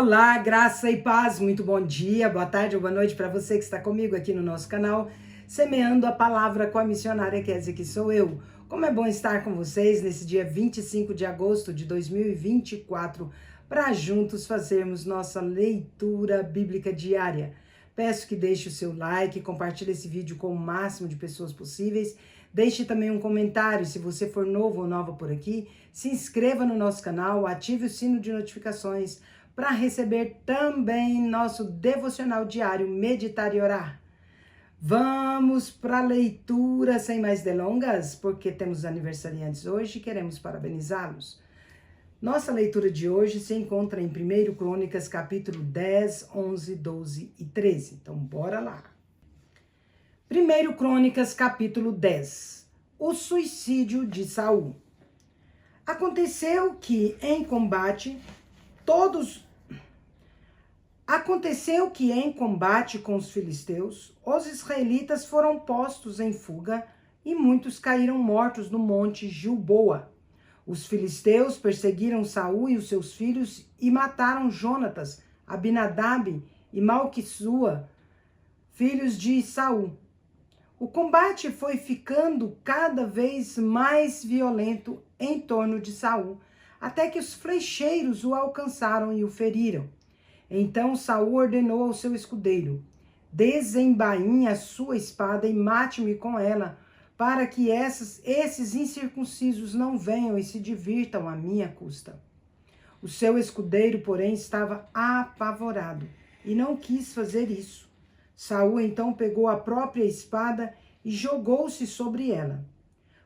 Olá, graça e paz, muito bom dia, boa tarde ou boa noite para você que está comigo aqui no nosso canal, Semeando a Palavra com a missionária Kézia, que sou eu. Como é bom estar com vocês nesse dia 25 de agosto de 2024, para juntos fazermos nossa leitura bíblica diária. Peço que deixe o seu like, compartilhe esse vídeo com o máximo de pessoas possíveis. Deixe também um comentário se você for novo ou nova por aqui. Se inscreva no nosso canal, ative o sino de notificações para receber também nosso devocional diário Meditar e Orar. Vamos para a leitura sem mais delongas, porque temos aniversariantes hoje e queremos parabenizá-los. Nossa leitura de hoje se encontra em 1 Crônicas, capítulo 10, 11, 12 e 13. Então, bora lá. 1 Crônicas, capítulo 10. O suicídio de Saul. Aconteceu que em combate com os filisteus, os israelitas foram postos em fuga e muitos caíram mortos no monte Gilboa. Os filisteus perseguiram Saul e os seus filhos e mataram Jonatas, Abinadab e Malquissua, filhos de Saul. O combate foi ficando cada vez mais violento em torno de Saul, até que os flecheiros o alcançaram e o feriram. Então Saul ordenou ao seu escudeiro: desembainhe a sua espada e mate-me com ela, para que esses incircuncisos não venham e se divirtam à minha custa. O seu escudeiro, porém, estava apavorado e não quis fazer isso. Saul então pegou a própria espada e jogou-se sobre ela.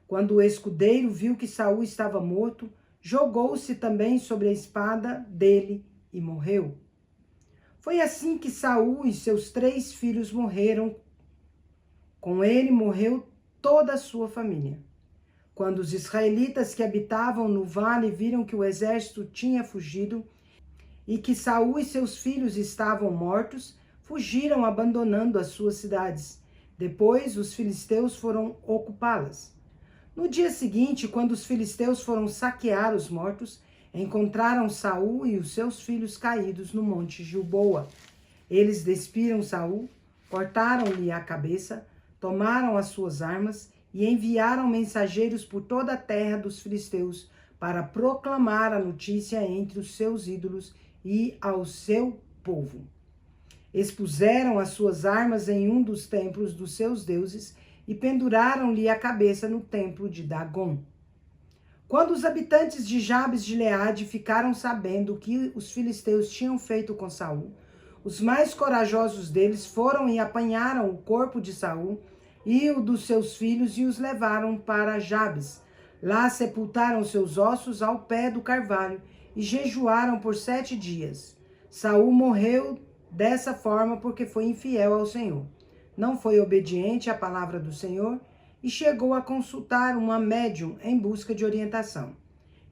Quando o escudeiro viu que Saul estava morto, jogou-se também sobre a espada dele e morreu. Foi assim que Saul e seus 3 filhos morreram. Com ele morreu toda a sua família. Quando os israelitas que habitavam no vale viram que o exército tinha fugido e que Saul e seus filhos estavam mortos, fugiram abandonando as suas cidades. Depois os filisteus foram ocupá-las. No dia seguinte, quando os filisteus foram saquear os mortos, encontraram Saul e os seus filhos caídos no monte Gilboa. Eles despiram Saul, cortaram-lhe a cabeça, tomaram as suas armas e enviaram mensageiros por toda a terra dos filisteus para proclamar a notícia entre os seus ídolos e ao seu povo. Expuseram as suas armas em um dos templos dos seus deuses e penduraram-lhe a cabeça no templo de Dagom. Quando os habitantes de Jabes de Gileade ficaram sabendo o que os filisteus tinham feito com Saul, os mais corajosos deles foram e apanharam o corpo de Saul e o dos seus filhos e os levaram para Jabes. Lá sepultaram seus ossos ao pé do carvalho e jejuaram por 7 dias. Saul morreu dessa forma porque foi infiel ao Senhor. Não foi obediente à palavra do Senhor e chegou a consultar uma médium em busca de orientação,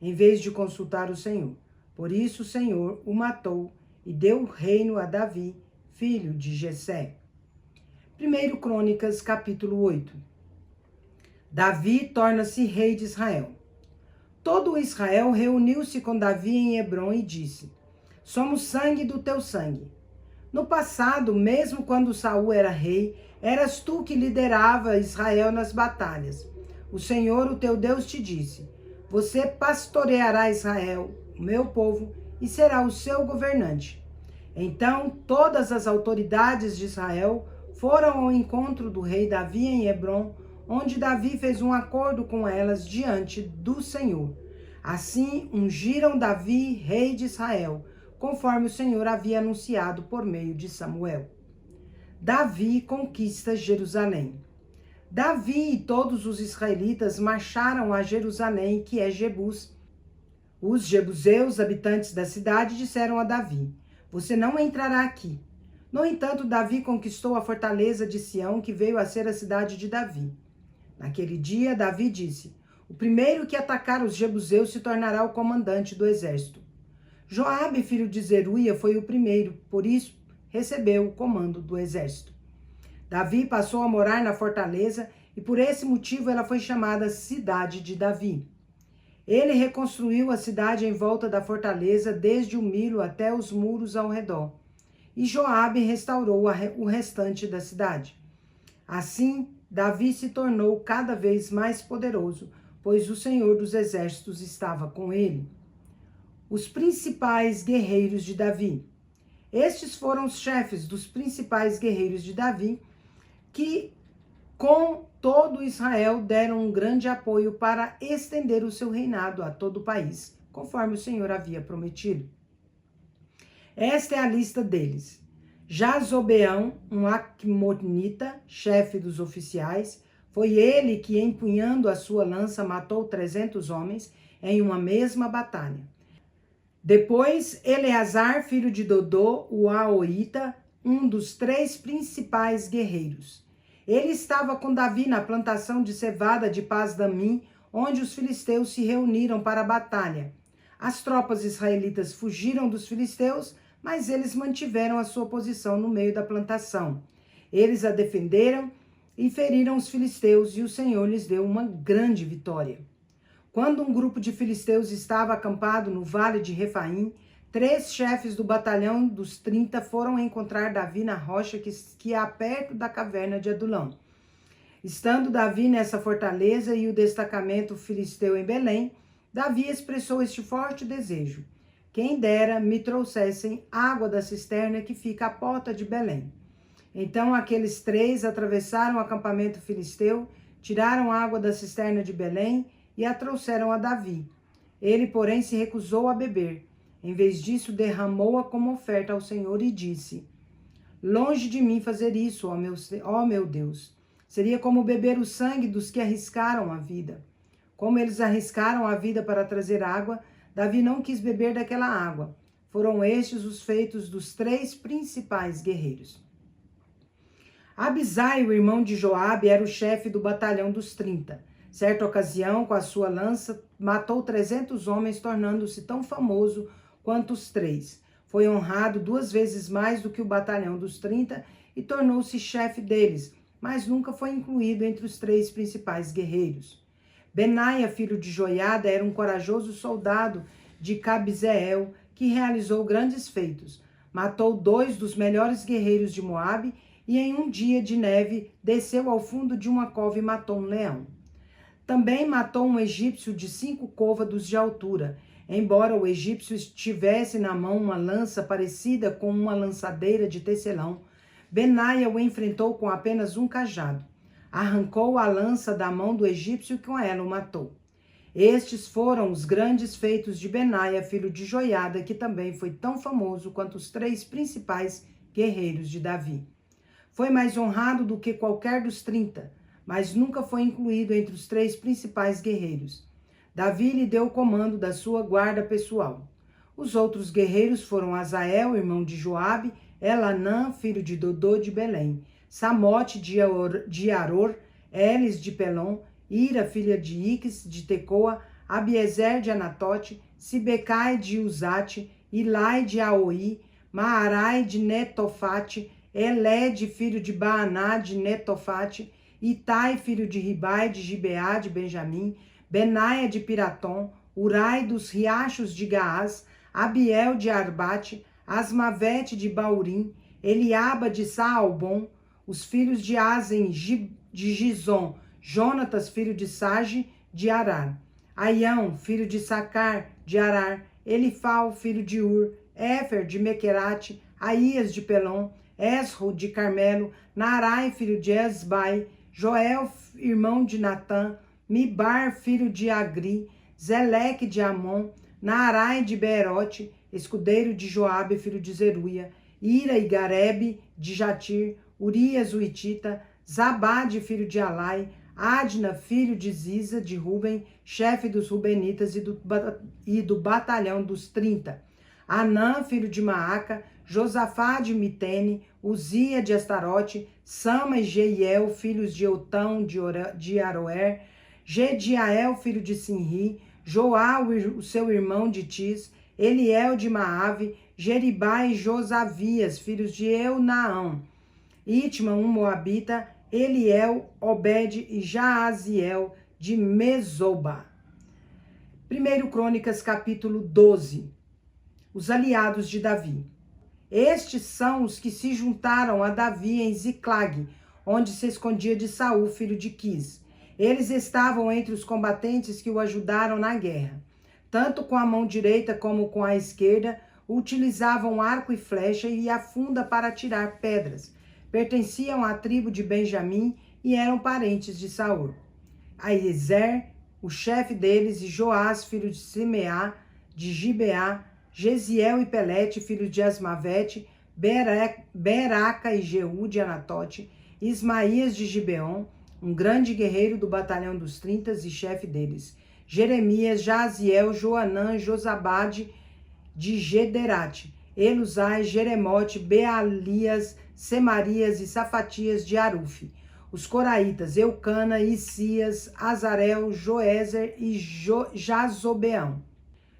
em vez de consultar o Senhor. Por isso o Senhor o matou e deu o reino a Davi, filho de Jessé. 1 Crônicas, capítulo 8. Davi torna-se rei de Israel. Todo Israel reuniu-se com Davi em Hebrom e disse: somos sangue do teu sangue. No passado, mesmo quando Saul era rei, eras tu que liderava Israel nas batalhas. O Senhor, o teu Deus, te disse: você pastoreará Israel, o meu povo, e será o seu governante. Então, todas as autoridades de Israel foram ao encontro do rei Davi em Hebrom, onde Davi fez um acordo com elas diante do Senhor. Assim, ungiram Davi, rei de Israel, conforme o Senhor havia anunciado por meio de Samuel. Davi conquista Jerusalém. Davi e todos os israelitas marcharam a Jerusalém, que é Jebus. Os jebuseus, habitantes da cidade, disseram a Davi: você não entrará aqui. No entanto, Davi conquistou a fortaleza de Sião, que veio a ser a cidade de Davi. Naquele dia, Davi disse: o primeiro que atacar os jebuseus se tornará o comandante do exército. Joabe, filho de Zeruia, foi o primeiro, por isso recebeu o comando do exército. Davi passou a morar na fortaleza e por esse motivo ela foi chamada Cidade de Davi. Ele reconstruiu a cidade em volta da fortaleza, desde o Milo até os muros ao redor. E Joabe restaurou o restante da cidade. Assim, Davi se tornou cada vez mais poderoso, pois o Senhor dos Exércitos estava com ele. Os principais guerreiros de Davi. Estes foram os chefes dos principais guerreiros de Davi, que com todo Israel deram um grande apoio para estender o seu reinado a todo o país, conforme o Senhor havia prometido. Esta é a lista deles. Jazobeão, um Acmonita, chefe dos oficiais, foi ele que, empunhando a sua lança, matou 300 homens em uma mesma batalha. Depois, Eleazar, filho de Dodô, o Aoíta, um dos 3 principais guerreiros. Ele estava com Davi na plantação de cevada de Paz-Damim, onde os filisteus se reuniram para a batalha. As tropas israelitas fugiram dos filisteus, mas eles mantiveram a sua posição no meio da plantação. Eles a defenderam e feriram os filisteus, e o Senhor lhes deu uma grande vitória. Quando um grupo de filisteus estava acampado no vale de Refaim, 3 chefes do batalhão dos 30 foram encontrar Davi na rocha que há perto da caverna de Adulão. Estando Davi nessa fortaleza e o destacamento filisteu em Belém, Davi expressou este forte desejo: quem dera me trouxessem água da cisterna que fica à porta de Belém. Então aqueles 3 atravessaram o acampamento filisteu, tiraram água da cisterna de Belém e a trouxeram a Davi. Ele, porém, se recusou a beber. Em vez disso, derramou-a como oferta ao Senhor e disse: longe de mim fazer isso, ó meu Deus. Seria como beber o sangue dos que arriscaram a vida. Como eles arriscaram a vida para trazer água, Davi não quis beber daquela água. Foram estes os feitos dos 3 principais guerreiros. Abisai, o irmão de Joabe, era o chefe do batalhão dos 30. Certa ocasião, com a sua lança, matou 300 homens, tornando-se tão famoso quanto os 3. Foi honrado 2 vezes mais do que o batalhão dos 30 e tornou-se chefe deles, mas nunca foi incluído entre os 3 principais guerreiros. Benaia, filho de Joiada, era um corajoso soldado de Cabzeel que realizou grandes feitos. Matou 2 dos melhores guerreiros de Moabe e em um dia de neve desceu ao fundo de uma cova e matou um leão. Também matou um egípcio de 5 côvados de altura. Embora o egípcio tivesse na mão uma lança parecida com uma lançadeira de tecelão, Benaia o enfrentou com apenas um cajado. Arrancou a lança da mão do egípcio e com ela o matou. Estes foram os grandes feitos de Benaia, filho de Joiada, que também foi tão famoso quanto os 3 principais guerreiros de Davi. Foi mais honrado do que qualquer dos 30, mas nunca foi incluído entre os 3 principais guerreiros. Davi lhe deu o comando da sua guarda pessoal. Os outros guerreiros foram Azael, irmão de Joabe, Elanã, filho de Dodô de Belém, Samote de Aror, Elis de Pelom, Ira, filha de Iques de Tecoa, Abiezer de Anatote, Sibecai de Uzate, Ilai de Aoi, Maarai de Netofate, Elede, filho de Baaná de Netofate, Itai, filho de Ribai de Gibeá de Benjamim, Benaia de Piratom, Urai dos riachos de Gaás, Abiel de Arbate, Asmavete de Baurim, Eliaba de Saalbom, os filhos de Azen de Gizom, Jonatas, filho de Sage de Arar, Aião, filho de Sacar de Arar, Elifal, filho de Ur, Éfer de Mequerate, Aías de Pelom, Esro de Carmelo, Naarai, filho de Esbai, Joel, irmão de Natã, Mibar, filho de Agri, Zeleque de Amon, Naarai de Beerote, escudeiro de Joabe, filho de Zeruia, Ira e Garebe de Jatir, Urias o Itita, Zabade, filho de Alai, Adna, filho de Ziza, de Ruben, chefe dos Rubenitas e do batalhão dos 30. Anã, filho de Maaca, Josafá de Mitene, Uzia de Astarote, Sama e Jeiel, filhos de Eutão de Aroer, Gediael, filho de Sinri, Joá, o seu irmão de Tis, Eliel de Maave, Jeribá e Josavias, filhos de Eunaão, Itma, um moabita, Eliel, Obed e Jaaziel de Mesoba. 1 Crônicas, capítulo 12. Os aliados de Davi. Estes são os que se juntaram a Davi em Ziclag, onde se escondia de Saul, filho de Quis. Eles estavam entre os combatentes que o ajudaram na guerra. Tanto com a mão direita como com a esquerda, utilizavam arco e flecha e a funda para atirar pedras. Pertenciam à tribo de Benjamim e eram parentes de Saul. Aiezer, o chefe deles, e Joás, filho de Simeá, de Gibeá, Gesiel e Pelete, filho de Asmavete, Beraca e Jeú de Anatote, Ismaías de Gibeon, um grande guerreiro do batalhão dos 30 e chefe deles, Jeremias, Jaziel, Joanã, Josabade de Gederate, Elusai, Jeremote, Bealias, Semarias e Safatias de Arufe. Os coraitas, Eucana, Isias, Azarel, Joézer e Jazobeão.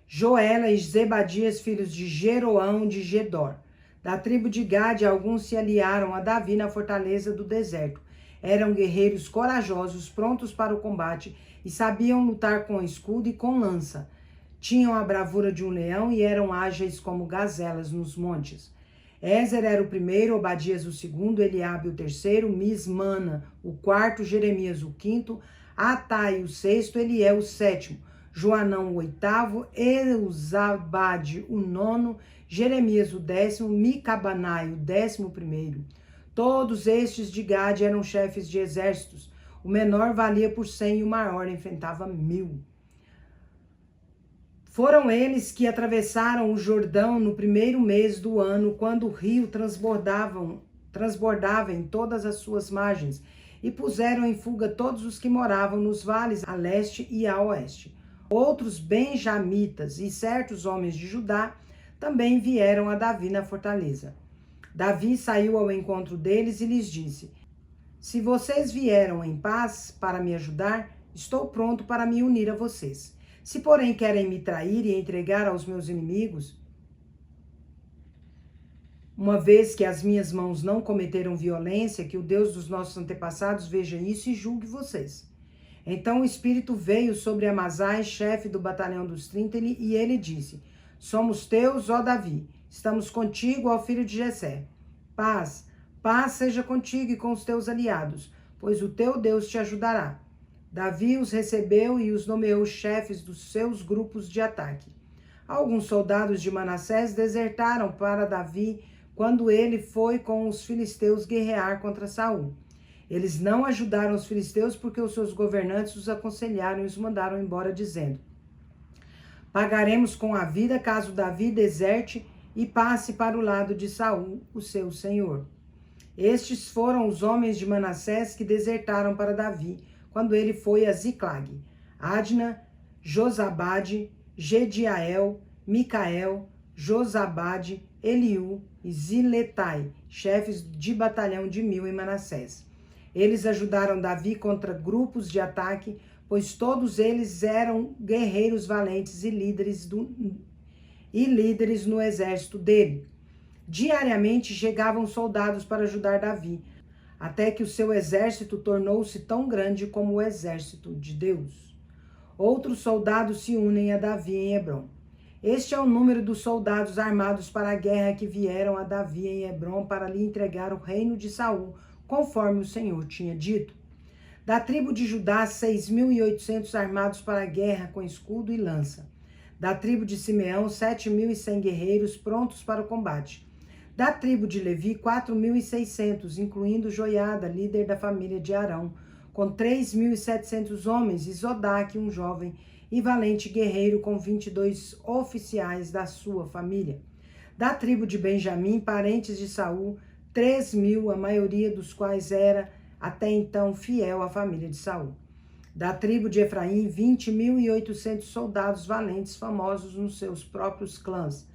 Joela e Zebadias, filhos de Jeroão de Gedor. Da tribo de Gade, alguns se aliaram a Davi na fortaleza do deserto. Eram guerreiros corajosos, prontos para o combate, e sabiam lutar com escudo e com lança. Tinham a bravura de um leão e eram ágeis como gazelas nos montes. Ézer era o primeiro, Obadias o segundo, Eliabe o terceiro, Mismana o quarto, Jeremias o quinto, Atai o sexto, Eliel o sétimo, Joanão o oitavo, Eusabade o nono, Jeremias o décimo, Micabanai o 11º. Todos estes de Gade eram chefes de exércitos. O menor valia por 100 e o maior enfrentava 1000. Foram eles que atravessaram o Jordão no primeiro mês do ano, quando o rio transbordava em todas as suas margens, e puseram em fuga todos os que moravam nos vales a leste e a oeste. Outros benjamitas e certos homens de Judá também vieram a Davi na fortaleza. Davi saiu ao encontro deles e lhes disse: se vocês vieram em paz para me ajudar, estou pronto para me unir a vocês. Se, porém, querem me trair e entregar aos meus inimigos, uma vez que as minhas mãos não cometeram violência, que o Deus dos nossos antepassados veja isso e julgue vocês. Então o Espírito veio sobre Amazai, chefe do batalhão dos 30, e ele disse: somos teus, ó Davi, estamos contigo, ó filho de Jessé. Paz, paz seja contigo e com os teus aliados, pois o teu Deus te ajudará. Davi os recebeu e os nomeou chefes dos seus grupos de ataque. Alguns soldados de Manassés desertaram para Davi quando ele foi com os filisteus guerrear contra Saul. Eles não ajudaram os filisteus porque os seus governantes os aconselharam e os mandaram embora, dizendo: pagaremos com a vida caso Davi deserte e passe para o lado de Saul, o seu senhor. Estes foram os homens de Manassés que desertaram para Davi quando ele foi a Ziclag: Adna, Josabade, Gediael, Micael, Josabade, Eliú e Ziletai, chefes de batalhão de 1000 em Manassés. Eles ajudaram Davi contra grupos de ataque, pois todos eles eram guerreiros valentes e líderes no exército dele. Diariamente chegavam soldados para ajudar Davi, até que o seu exército tornou-se tão grande como o exército de Deus. Outros soldados se unem a Davi em Hebrom. Este é o número dos soldados armados para a guerra que vieram a Davi em Hebrom para lhe entregar o reino de Saul, conforme o Senhor tinha dito. Da tribo de Judá, 6.800 armados para a guerra com escudo e lança. Da tribo de Simeão, 7.100 guerreiros prontos para o combate. Da tribo de Levi, 4.600, incluindo Joiada, líder da família de Arão, com 3.700 homens, e Zodaque, um jovem e valente guerreiro, com 22 oficiais da sua família. Da tribo de Benjamim, parentes de Saul, 3.000, a maioria dos quais era, até então, fiel à família de Saul. Da tribo de Efraim, 20.800 soldados valentes, famosos nos seus próprios clãs.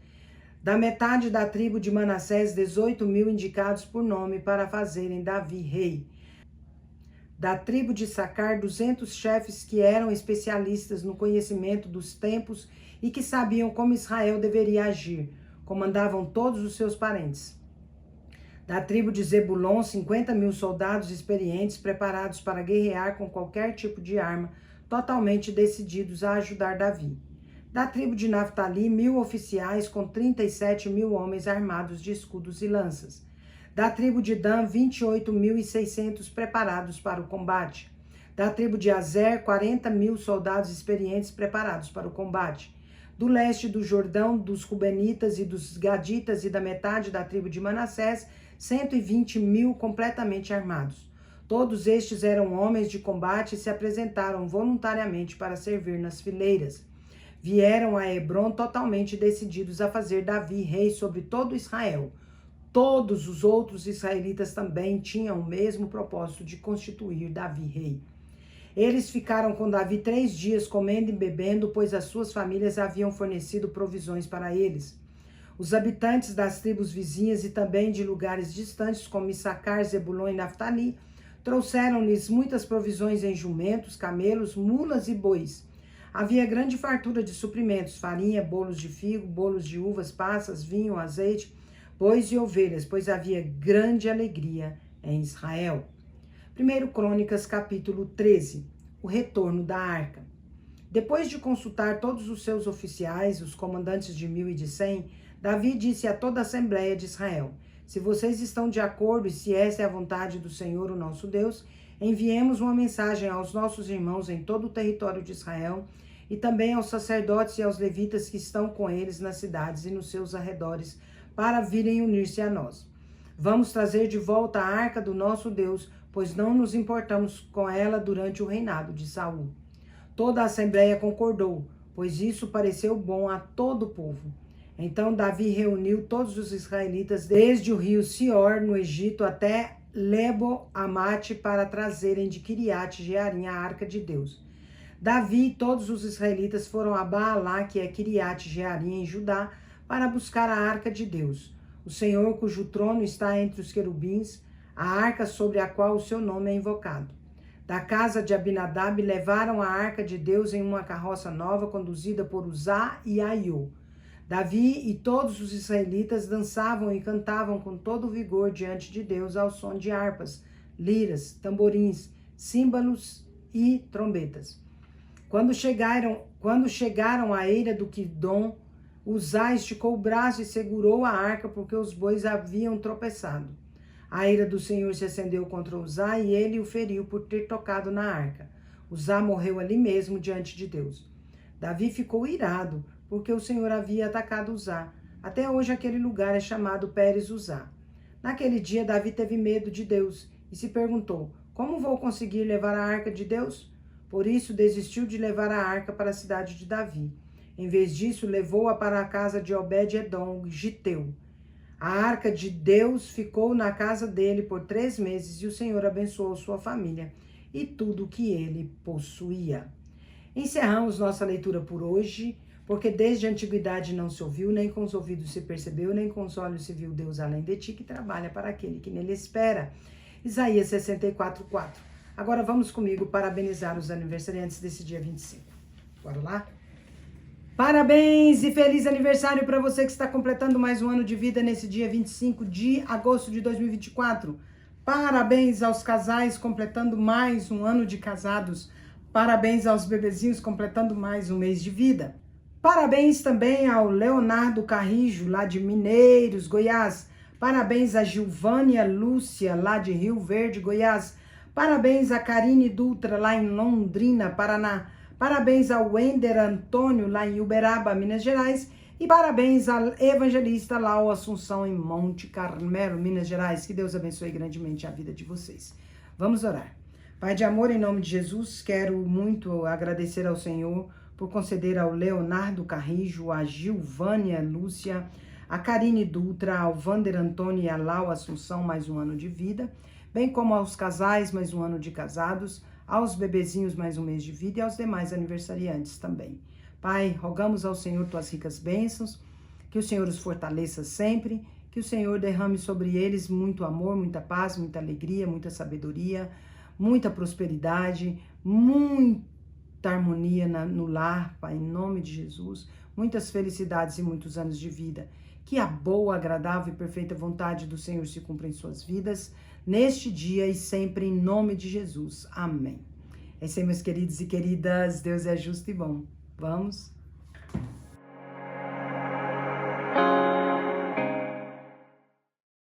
Da metade da tribo de Manassés, 18.000 indicados por nome para fazerem Davi rei. Da tribo de Sacar, 200 chefes que eram especialistas no conhecimento dos tempos e que sabiam como Israel deveria agir. Comandavam todos os seus parentes. Da tribo de Zebulon, 50.000 soldados experientes, preparados para guerrear com qualquer tipo de arma, totalmente decididos a ajudar Davi. Da tribo de Naftali, 1.000 oficiais com 37.000 homens armados de escudos e lanças. Da tribo de Dan, 28.600 preparados para o combate. Da tribo de Azer, 40.000 soldados experientes preparados para o combate. Do leste do Jordão, dos Rubenitas e dos Gaditas e da metade da tribo de Manassés, 120.000 completamente armados. Todos estes eram homens de combate e se apresentaram voluntariamente para servir nas fileiras. Vieram a Hebron totalmente decididos a fazer Davi rei sobre todo Israel. Todos os outros israelitas também tinham o mesmo propósito de constituir Davi rei. Eles ficaram com Davi 3 dias comendo e bebendo, pois as suas famílias haviam fornecido provisões para eles. Os habitantes das tribos vizinhas e também de lugares distantes, como Issacar, Zebulon e Naftali, trouxeram-lhes muitas provisões em jumentos, camelos, mulas e bois. Havia grande fartura de suprimentos, farinha, bolos de figo, bolos de uvas, passas, vinho, azeite, bois e ovelhas, pois havia grande alegria em Israel. 1 Crônicas, capítulo 13, o retorno da arca. Depois de consultar todos os seus oficiais, os comandantes de 1.000 e de 100, Davi disse a toda a Assembleia de Israel: se vocês estão de acordo e se essa é a vontade do Senhor, o nosso Deus, enviemos uma mensagem aos nossos irmãos em todo o território de Israel e também aos sacerdotes e aos levitas que estão com eles nas cidades e nos seus arredores, para virem unir-se a nós. Vamos trazer de volta a arca do nosso Deus, pois não nos importamos com ela durante o reinado de Saul. Toda a Assembleia concordou, pois isso pareceu bom a todo o povo. Então Davi reuniu todos os israelitas desde o rio Sior, no Egito, até Lebo-Amate, para trazerem de Kiriat Jearim a arca de Deus. Davi e todos os israelitas foram a Baalá, que é Kiriat Jearim, em Judá, para buscar a arca de Deus, o Senhor cujo trono está entre os querubins, a arca sobre a qual o seu nome é invocado. Da casa de Abinadab levaram a arca de Deus em uma carroça nova, conduzida por Uzá e Aiô. Davi e todos os israelitas dançavam e cantavam com todo o vigor diante de Deus ao som de harpas, liras, tamborins, símbolos e trombetas. Quando chegaram à eira do Quidom, Uzá esticou o braço e segurou a arca, porque os bois haviam tropeçado. A ira do Senhor se acendeu contra Uzá e ele o feriu por ter tocado na arca. Uzá morreu ali mesmo diante de Deus. Davi ficou irado, porque o Senhor havia atacado Uzá. Até hoje aquele lugar é chamado Pérez Uzá. Naquele dia Davi teve medo de Deus e se perguntou: como vou conseguir levar a arca de Deus? Por isso desistiu de levar a arca para a cidade de Davi. Em vez disso, levou-a para a casa de Obed-Edom, Giteu. A arca de Deus ficou na casa dele por 3 meses e o Senhor abençoou sua família e tudo o que ele possuía. Encerramos nossa leitura por hoje, porque desde a antiguidade não se ouviu, nem com os ouvidos se percebeu, nem com os olhos se viu Deus além de ti, que trabalha para aquele que nele espera. Isaías 64:4. Agora vamos comigo parabenizar os aniversariantes desse dia 25. Bora lá? Parabéns e feliz aniversário para você que está completando mais um ano de vida nesse dia 25 de agosto de 2024. Parabéns aos casais completando mais um ano de casados. Parabéns aos bebezinhos completando mais um mês de vida. Parabéns também ao Leonardo Carrijo, lá de Mineiros, Goiás. Parabéns a Gilvânia Lúcia, lá de Rio Verde, Goiás. Parabéns a Karine Dutra, lá em Londrina, Paraná. Parabéns ao Wender Antônio, lá em Uberaba, Minas Gerais. E parabéns ao evangelista Lau Assunção, em Monte Carmelo, Minas Gerais. Que Deus abençoe grandemente a vida de vocês. Vamos orar. Pai de amor, em nome de Jesus, quero muito agradecer ao Senhor por conceder ao Leonardo Carrijo, a Gilvânia Lúcia, a Karine Dutra, ao Wander Antônio e a Lau Assunção mais um ano de vida, bem como aos casais mais um ano de casados, aos bebezinhos mais um mês de vida e aos demais aniversariantes também. Pai, rogamos ao Senhor tuas ricas bênçãos, que o Senhor os fortaleça sempre, que o Senhor derrame sobre eles muito amor, muita paz, muita alegria, muita sabedoria, muita prosperidade, muita harmonia no lar, Pai, em nome de Jesus, muitas felicidades e muitos anos de vida. Que a boa, agradável e perfeita vontade do Senhor se cumpra em suas vidas, neste dia e sempre, em nome de Jesus. Amém. É isso aí, meus queridos e queridas. Deus é justo e bom. Vamos